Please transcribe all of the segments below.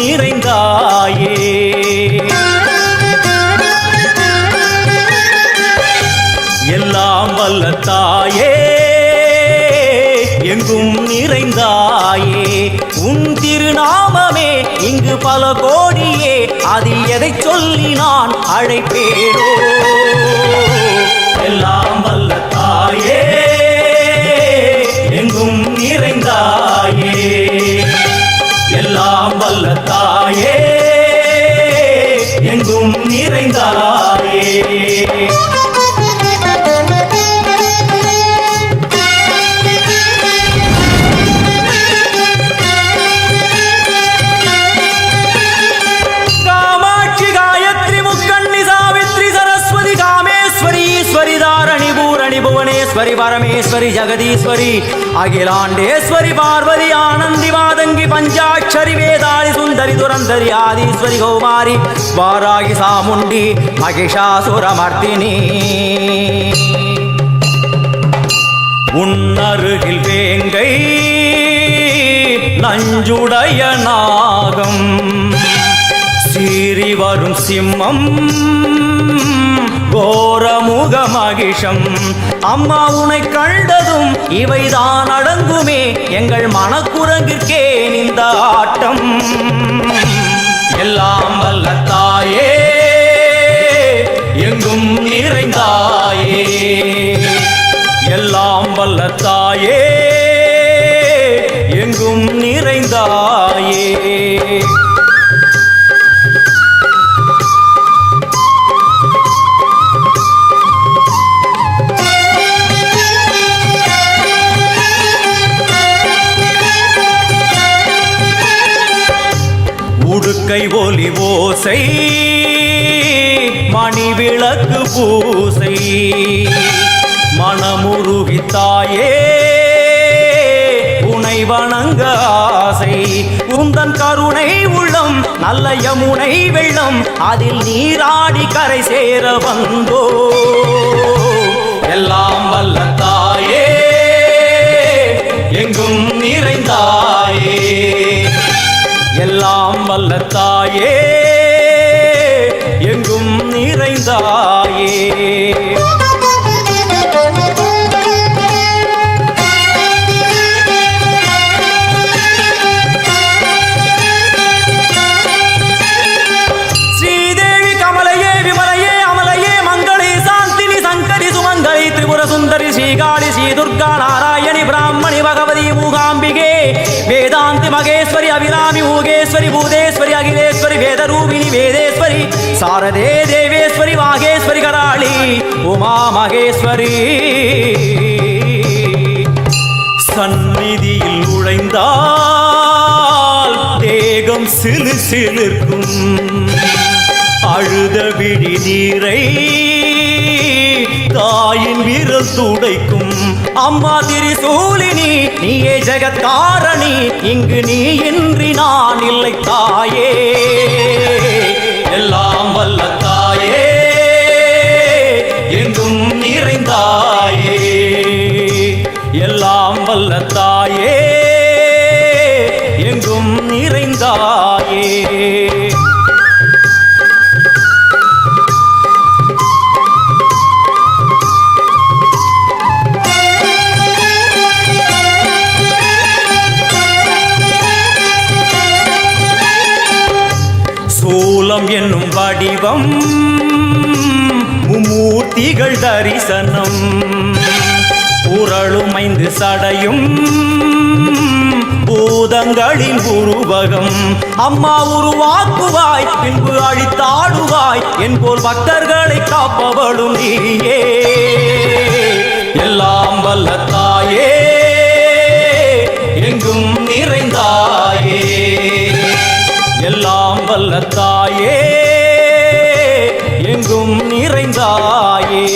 நிறைந்தாயே. எல்லாம் வல்ல தாயே எங்கும் நிறைந்தாயே. உன் திருநாமமே இங்கு பல கோடியே, அதில் எதை சொல்லி நான் அழைப்பேனோ. எல்லாம் வல்ல தாயே எங்கும் நிறைந்தாயே. எல்லாம் வல்ல தாயே எங்கும் நிறைந்தாயே. भुवनेश्वरी परमेश्वरी जगदीश्वरी अखिलांडेश्वरी पार्वती आनंदी मातंगी पंचाक्षरी वेदाली सुंदरी दुरंधरी आदीश्वरी कौमारी वारागी सामुंडी महिषासुरमर्दिनी. உன்னருகில் வேங்கை நஞ்சுடைய நாகம் சீறி வரும் சிம்மம் கோரமுக மகிஷம். அம்மா உனை கண்டதும் இவைதான் அடங்குமே, எங்கள் மனக்குரங்கிற்கே இந்த ஆட்டம். எல்லாம் வல்ல தாயே எங்கும் நிறைந்தாயே. எல்லாம் வல்ல தாயே எங்கும் நிறைந்தாயே. உடுக்கை ஒலி ஓசை மணி விளக்கு பூசை மனமுருகித்தாயே உனை வணங்க ஆசை. உந்தன் கருணை உள்ளம் நல்ல யமுனை வெள்ளம், அதில் நீராடி கரை சேர வந்தோ. எல்லாம் வல்ல தாயே எங்கும் நிறைந்தாயே. எல்லாம் வல்ல தாயே எங்கும் நிறைந்தாயே. ஸ்ரீதேவி கமலையே விமலையே அமலையே மங்களே சாந்தினி சங்கரி சுமங்கலி திரிபுர சுந்தரி ஸ்ரீகாளி ஸ்ரீ துர்கா நாராயணி பிராமணி பகவதி மூகாம்பிகே வேதாந்தி மகேஸ்வரி அபிராமி ஊகேஸ்வரி பூதேஸ்வரி அகிலேஸ்வரி வேதரூபிணி வேதேஸ்வரி சாரதே தேவேஸ்வரி வாகேஸ்வரி கராளி உமா மகேஸ்வரி. சந்நிதியில் நுழைந்தால் தேகம் சிலு சிலிர்க்கும், அழுத விழி நீரை தாயின் விரல் துடைக்கும். அம்மா திரிசூலினி நீயே ஜெகத்காரணி, இங்கு நீ இன்றி நான் இல்லை தாயே. எல்லாம் வல்ல தாயே எங்கும் நிறைந்தாயே. எல்லாம் வல்ல தாயே எங்கும் நிறைந்தாயே. சூலம் என்னும் வடிவம் மும்மூர்த்திகள் தரிசனம், உரளும் 5 சடையும் பூதங்களின் உருவகம். அம்மா உருவாக்குவாய் பின்பு அழித்தாடுவாய், என்போல் பக்தர்களை காப்பவளும் நீயே. எல்லாம் வல்ல தாயே எங்கும் நிறைந்தாயே. எல்லாம் வல்ல தாயே எங்கும் நிறைந்தாயே.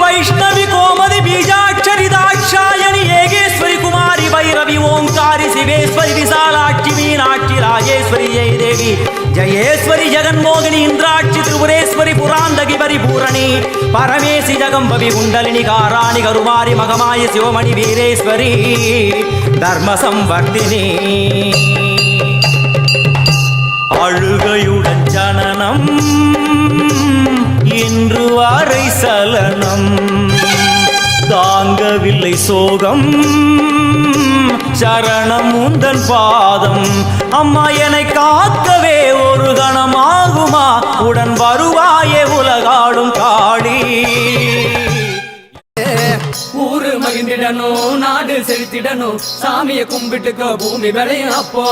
வைஷ்ணவி கோமதி பீஜாட்சரி தாட்சாயணி ஏகேஸ்வரி குமாரி பைரவி ஓங்காரி சிவேஸ்வரி விசாலாட்சி மீனாட்சி ராஜேஸ்வரி ஜெயதேவி ஜெயேஸ்வரி ஜெகன்மோகினி இந்திராட்சி திரிபுரேஸ்வரி புரா பரிபூரணி பரமேசி ஜகம்பவி குண்டலினி காராணி கருமாரி மகமாயி சிவமணி வீரேஸ்வரி தர்ம சம்வர்த்தினி அழுகையுடன் ஜனனம் இன்று வரை சலனம் தாங்கவில்லை சோகம் சரணம் உந்தன் பாதம் அம்மா என்னை காக்கவே ஒரு கணமாகுமா உடன் வருவாயே உலகாடும் காளி ஊரு மகிழ்ந்திடணும் நாடு செலுத்திடணும் சாமியை கும்பிட்டுக்கோ பூமி விளையும் அப்போ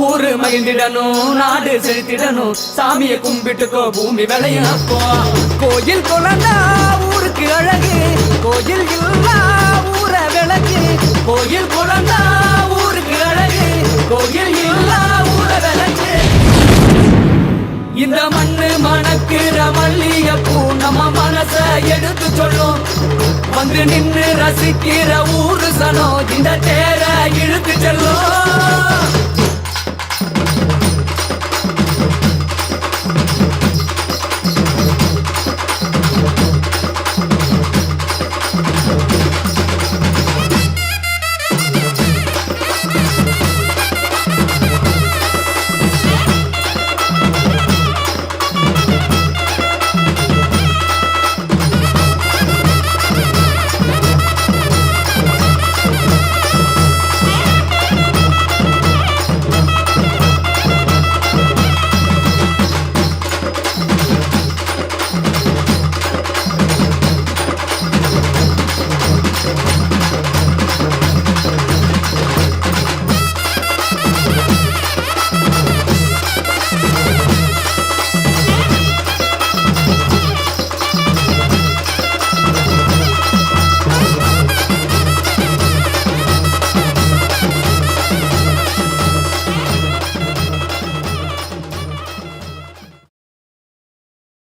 ஊரு மகிழ்ந்திடணும் நாடு செலுத்திடணும் சாமியை கும்பிட்டுக்கோ பூமி விளையும் அப்போ கோயில் குழந்தா ஊருக்கு அழகு கோயில் இல்லா ஊர விளக்கு கோயில் குழந்தா ஊருக்கு அழகு கோயில் இல்லா ஊர விளக்கு இந்த மண்ணு மணக்கிற மல்லியப்பூ நம்ம மனச எடுத்து சொல்லும் வந்து நின்று ரசிக்கிற ஊரு சனம் இந்த தேர இழுத்து செல்லும்